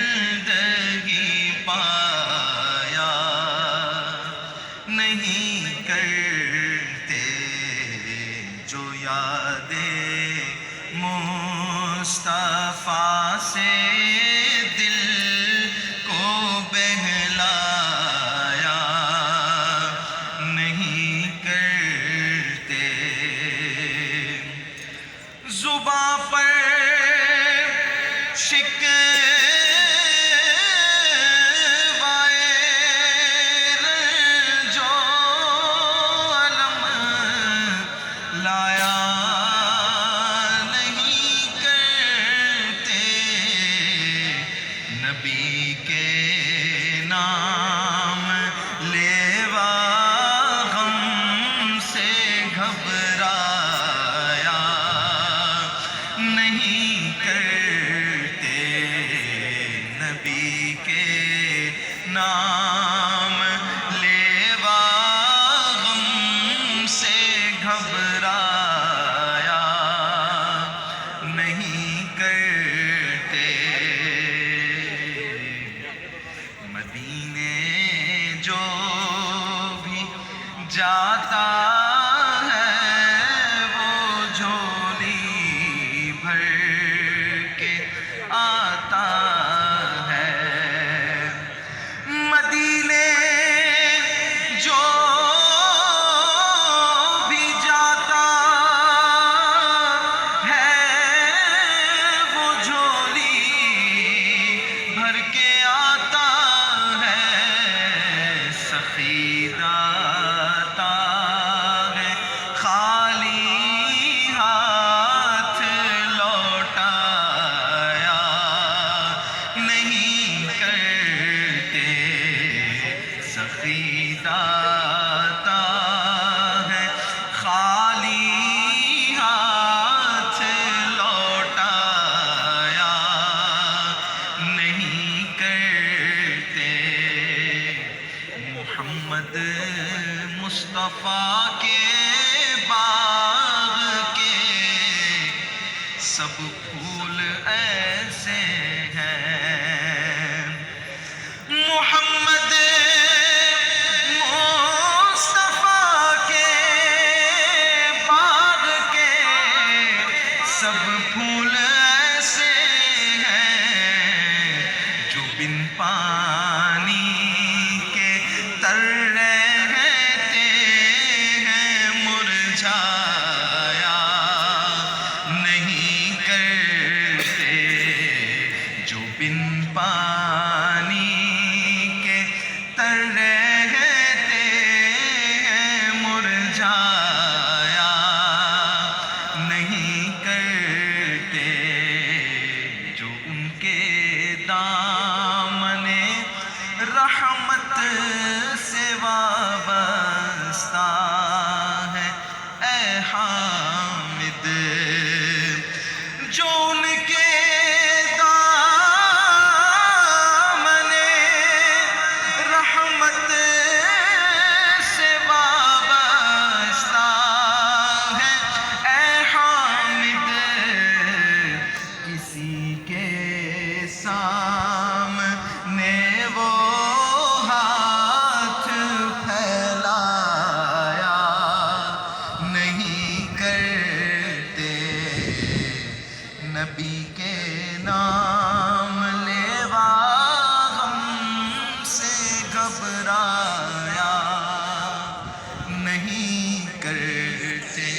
زندگی پایا نہیں کرتے جو یاد مصطفیٰ سے دل کو بہلایا نہیں کرتے زباں پر نبی کے نام لیوا غم سے گھبرایا نہیں کرتے نبی کے نام لیوا غم سے گھبرایا نہیں کرتے مدینے جو بھی جاتا ہے وہ جھولی بھر کے آتا ہے مدینے جو بھی جاتا ہے وہ جھولی بھر کے آتا سخیداتا ہے خالی ہاتھ لوٹایا نہیں کرتے سخیداتا ہے خالی ہاتھ لوٹایا نہیں کرتے محمد مصطفیٰ کے باغ کے سب پھول ایسے ہیں محمد مصطفیٰ کے باغ کے سب پھول ایسے ہیں جو بن پانی کے تر رہتے ہیں مرجھایا نہیں کرتے جو بن پانی کے تر رہتے ہیں مرجھایا نہیں کرتے جو ان کے دامن رحمت سے وابستہ ہے اے حامد جو ان کے دامن رحمت سے وابستہ ہے اے حامد کسی کے سامنے وہ نبی کے نام لیوا غم سے گھبرایا نہیں کرتے